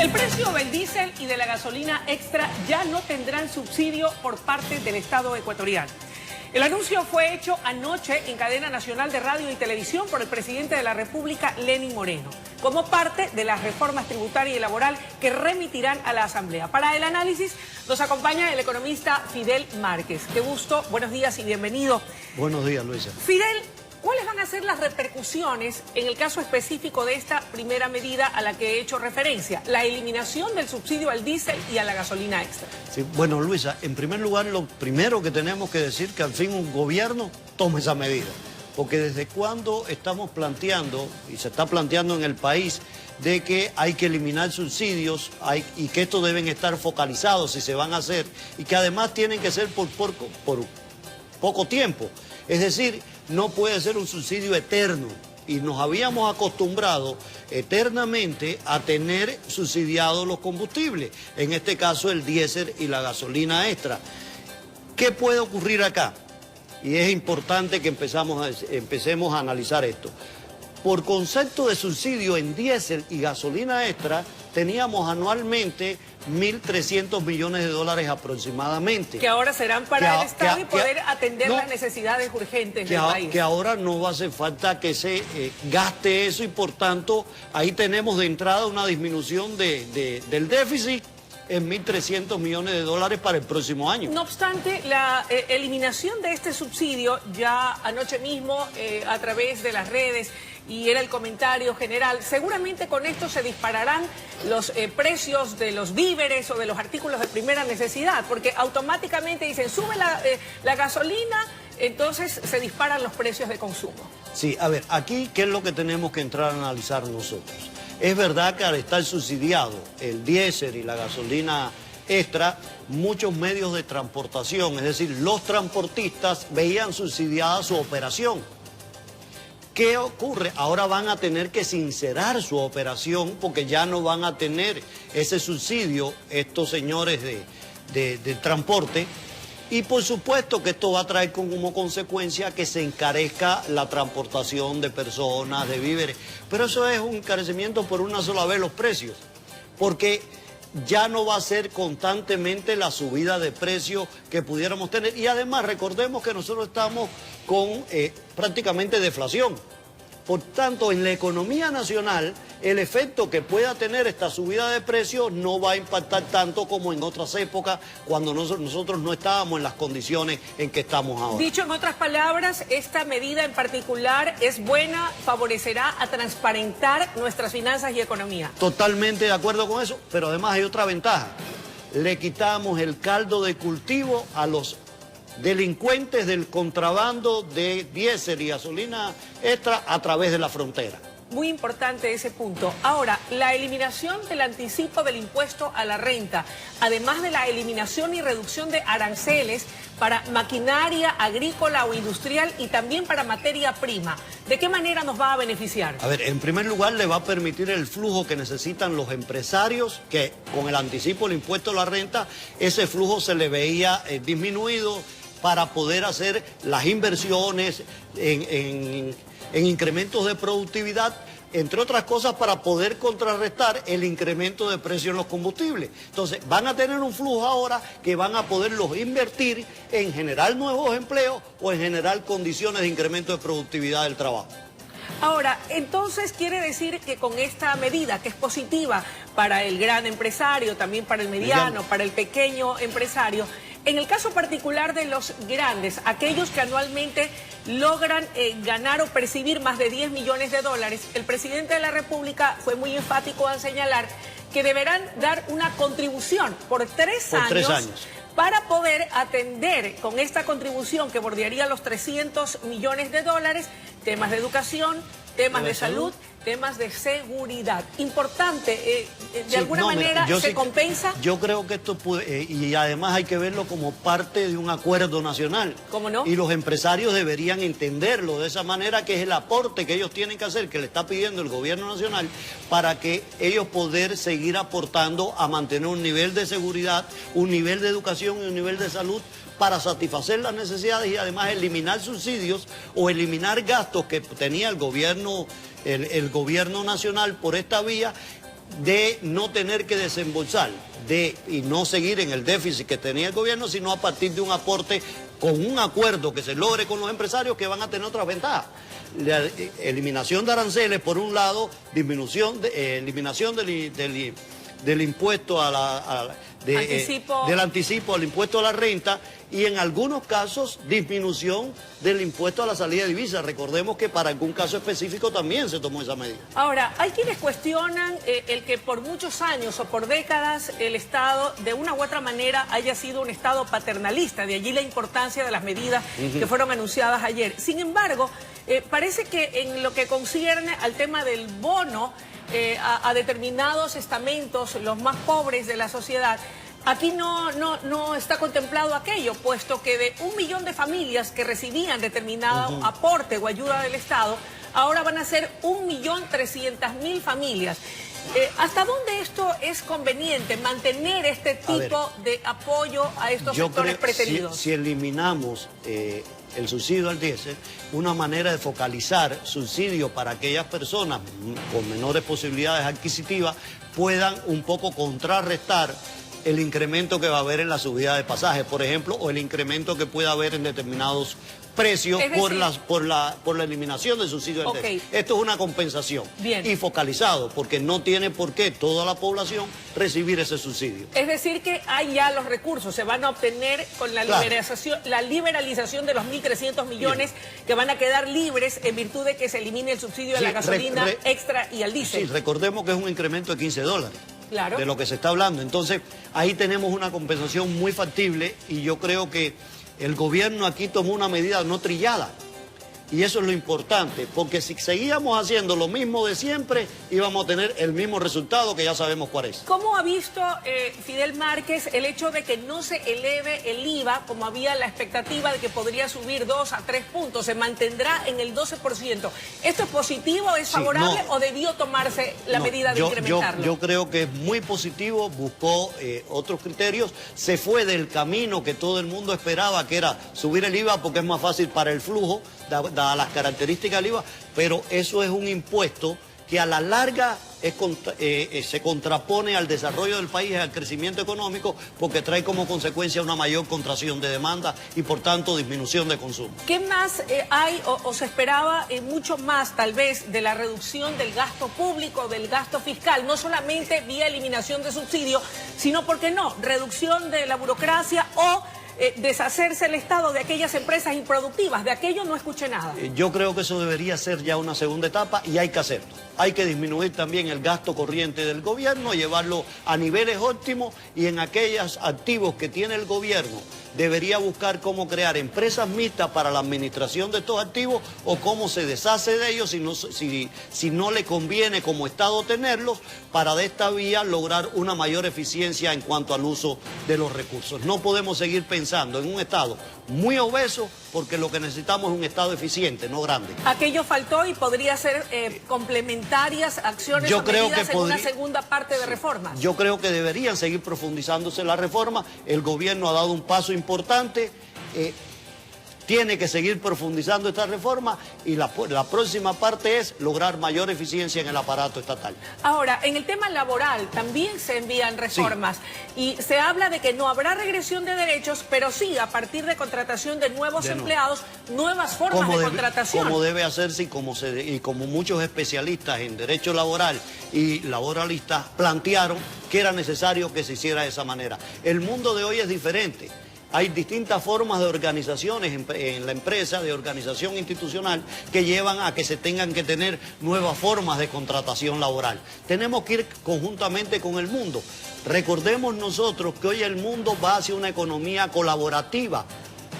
El precio del diésel y de la gasolina extra ya no tendrán subsidio por parte del Estado ecuatoriano. El anuncio fue hecho anoche en cadena nacional de radio y televisión por el presidente de la República, Lenín Moreno, como parte de las reformas tributaria y laboral que remitirán a la Asamblea. Para el análisis nos acompaña el economista Fidel Márquez. Qué gusto, buenos días y bienvenido. Buenos días, Luisa. Fidel, ¿cuáles van a ser las repercusiones en el caso específico de esta primera medida a la que he hecho referencia? La eliminación del subsidio al diésel y a la gasolina extra. Sí, bueno, Luisa, en primer lugar, lo primero que tenemos que decir que al fin un gobierno tome esa medida. Porque desde cuando estamos planteando, y se está planteando en el país, de que hay que eliminar subsidios y que estos deben estar focalizados si se van a hacer, y que además tienen que ser por poco tiempo. Es decir, no puede ser un subsidio eterno. Y nos habíamos acostumbrado eternamente a tener subsidiados los combustibles, en este caso el diésel y la gasolina extra. ¿Qué puede ocurrir acá? Y es importante que empecemos a analizar esto. Por concepto de subsidio en diésel y gasolina extra, teníamos anualmente 1.300 millones de dólares aproximadamente. Que ahora serán para el Estado y poder atender las necesidades urgentes del país. Que ahora no va a hacer falta que se gaste eso y por tanto ahí tenemos de entrada una disminución del déficit en 1.300 millones de dólares para el próximo año. No obstante, la eliminación de este subsidio ya anoche mismo a través de las redes, y era el comentario general, seguramente con esto se dispararán los precios de los víveres o de los artículos de primera necesidad, porque automáticamente dicen, sube la gasolina, entonces se disparan los precios de consumo. Sí, a ver, aquí, ¿qué es lo que tenemos que entrar a analizar nosotros? Es verdad que al estar subsidiado el diésel y la gasolina extra, muchos medios de transportación, es decir, los transportistas veían subsidiada su operación. ¿Qué ocurre? Ahora van a tener que sincerar su operación porque ya no van a tener ese subsidio estos señores de transporte. Y por supuesto que esto va a traer como consecuencia que se encarezca la transportación de personas, de víveres. Pero eso es un encarecimiento por una sola vez los precios. Porque ya no va a ser constantemente la subida de precios que pudiéramos tener. Y además recordemos que nosotros estamos con prácticamente deflación. Por tanto, en la economía nacional, el efecto que pueda tener esta subida de precios no va a impactar tanto como en otras épocas cuando nosotros no estábamos en las condiciones en que estamos ahora. Dicho en otras palabras, esta medida en particular es buena, favorecerá a transparentar nuestras finanzas y economía. Totalmente de acuerdo con eso, pero además hay otra ventaja. Le quitamos el caldo de cultivo a los delincuentes del contrabando de diésel y gasolina extra a través de la frontera. Muy importante ese punto. Ahora, la eliminación del anticipo del impuesto a la renta, además de la eliminación y reducción de aranceles para maquinaria agrícola o industrial y también para materia prima, ¿de qué manera nos va a beneficiar? A ver, en primer lugar le va a permitir el flujo que necesitan los empresarios, que con el anticipo del impuesto a la renta, ese flujo se le veía disminuido para poder hacer las inversiones en incrementos de productividad, entre otras cosas para poder contrarrestar el incremento de precios en los combustibles. Entonces van a tener un flujo ahora que van a poderlos invertir en generar nuevos empleos o en generar condiciones de incremento de productividad del trabajo. Ahora, entonces quiere decir que con esta medida, que es positiva para el gran empresario, también para el mediano, para el pequeño empresario, en el caso particular de los grandes, aquellos que anualmente logran ganar o percibir más de 10 millones de dólares, el presidente de la República fue muy enfático al señalar que deberán dar una contribución por 3 años para poder atender con esta contribución que bordearía los 300 millones de dólares, temas de educación, temas de salud, temas de seguridad. Importante, de alguna manera se compensa. Yo creo que esto puede, y además hay que verlo como parte de un acuerdo nacional. ¿Cómo no? Y los empresarios deberían entenderlo de esa manera, que es el aporte que ellos tienen que hacer, que le está pidiendo el gobierno nacional, para que ellos poder seguir aportando a mantener un nivel de seguridad, un nivel de educación y un nivel de salud para satisfacer las necesidades y además eliminar subsidios o eliminar gastos que tenía el gobierno nacional por esta vía, de no tener que desembolsar y no seguir en el déficit que tenía el gobierno, sino a partir de un aporte con un acuerdo que se logre con los empresarios que van a tener otras ventajas. La eliminación de aranceles, por un lado, eliminación del impuesto del anticipo al impuesto a la renta y en algunos casos disminución del impuesto a la salida de divisas. Recordemos que para algún caso específico también se tomó esa medida. Ahora, hay quienes cuestionan el que por muchos años o por décadas el Estado de una u otra manera haya sido un Estado paternalista, de allí la importancia de las medidas que fueron anunciadas ayer. Sin embargo, parece que en lo que concierne al tema del bono a determinados estamentos, los más pobres de la sociedad, aquí no está contemplado aquello, puesto que de 1 millón de familias que recibían determinado aporte o ayuda del Estado, ahora van a ser 1.300.000 familias. ¿Hasta dónde esto es conveniente, mantener este tipo de apoyo a estos sectores preteridos? Si eliminamos el subsidio al diésel, una manera de focalizar subsidio para aquellas personas con menores posibilidades adquisitivas puedan un poco contrarrestar el incremento que va a haber en la subida de pasajes, por ejemplo, o el incremento que pueda haber en determinados precios por la eliminación del subsidio del diésel. Esto es una compensación. Bien. Y focalizado, porque no tiene por qué toda la población recibir ese subsidio. Es decir que hay ya los recursos, se van a obtener con la liberalización de los 1.300 millones que van a quedar libres en virtud de que se elimine el subsidio a la gasolina extra y al diésel. Sí, recordemos que es un incremento de $15. Claro. De lo que se está hablando. Entonces, ahí tenemos una compensación muy factible y yo creo que el gobierno aquí tomó una medida no trillada. Y eso es lo importante, porque si seguíamos haciendo lo mismo de siempre, íbamos a tener el mismo resultado que ya sabemos cuál es. ¿Cómo ha visto Fidel Márquez el hecho de que no se eleve el IVA, como había la expectativa de que podría subir 2 a 3 puntos? Se mantendrá en el 12%. ¿Esto es positivo, es favorable o debió tomarse la medida de incrementarlo? Yo creo que es muy positivo, buscó otros criterios, se fue del camino que todo el mundo esperaba, que era subir el IVA porque es más fácil para el flujo, dadas las características del IVA, pero eso es un impuesto que a la larga se contrapone al desarrollo del país y al crecimiento económico porque trae como consecuencia una mayor contracción de demanda y por tanto disminución de consumo. ¿Qué más hay o se esperaba mucho más tal vez de la reducción del gasto público, del gasto fiscal, no solamente vía eliminación de subsidios, sino, ¿por qué no?, reducción de la burocracia o deshacerse el Estado de aquellas empresas improductivas? De aquello no escuché nada. Yo creo que eso debería ser ya una segunda etapa y hay que hacerlo. Hay que disminuir también el gasto corriente del gobierno, llevarlo a niveles óptimos y en aquellos activos que tiene el gobierno debería buscar cómo crear empresas mixtas para la administración de estos activos o cómo se deshace de ellos si no le conviene como Estado tenerlos para de esta vía lograr una mayor eficiencia en cuanto al uso de los recursos. No podemos seguir pensando en un Estado muy obeso porque lo que necesitamos es un Estado eficiente, no grande. Aquello faltó y podría ser complementarias acciones o medidas en una segunda parte de reformas. Yo creo que deberían seguir profundizándose las reformas. El gobierno ha dado un paso importante. Tiene que seguir profundizando esta reforma y la próxima parte es lograr mayor eficiencia en el aparato estatal. Ahora, en el tema laboral también se envían reformas y se habla de que no habrá regresión de derechos, pero sí, a partir de contratación de nuevos empleados, nuevas formas de contratación. Como debe hacerse y como muchos especialistas en derecho laboral y laboralistas plantearon que era necesario que se hiciera de esa manera. El mundo de hoy es diferente. Hay distintas formas de organizaciones en la empresa, de organización institucional, que llevan a que se tengan que tener nuevas formas de contratación laboral. Tenemos que ir conjuntamente con el mundo. Recordemos nosotros que hoy el mundo va hacia una economía colaborativa.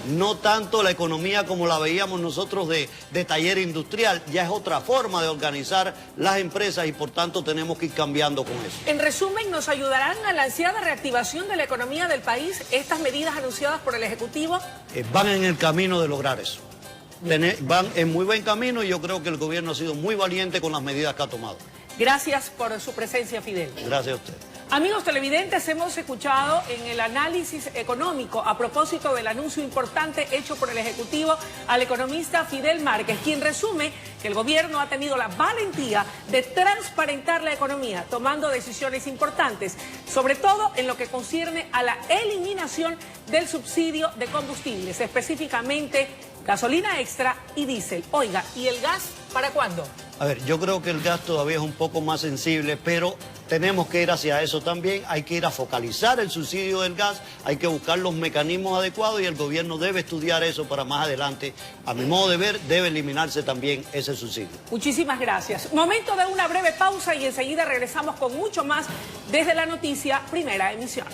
No tanto la economía como la veíamos nosotros de taller industrial, ya es otra forma de organizar las empresas y por tanto tenemos que ir cambiando con eso. En resumen, ¿nos ayudarán a la ansiada reactivación de la economía del país estas medidas anunciadas por el Ejecutivo? Van en el camino de lograr eso. Van en muy buen camino y yo creo que el gobierno ha sido muy valiente con las medidas que ha tomado. Gracias por su presencia, Fidel. Gracias a usted. Amigos televidentes, hemos escuchado en el análisis económico a propósito del anuncio importante hecho por el Ejecutivo al economista Fidel Márquez, quien resume que el gobierno ha tenido la valentía de transparentar la economía, tomando decisiones importantes, sobre todo en lo que concierne a la eliminación del subsidio de combustibles, específicamente gasolina extra y diésel. Oiga, ¿y el gas para cuándo? A ver, yo creo que el gas todavía es un poco más sensible, pero tenemos que ir hacia eso también. Hay que ir a focalizar el subsidio del gas, hay que buscar los mecanismos adecuados y el gobierno debe estudiar eso para más adelante. A mi modo de ver, debe eliminarse también ese subsidio. Muchísimas gracias. Momento de una breve pausa y enseguida regresamos con mucho más desde la noticia Primera Emisión.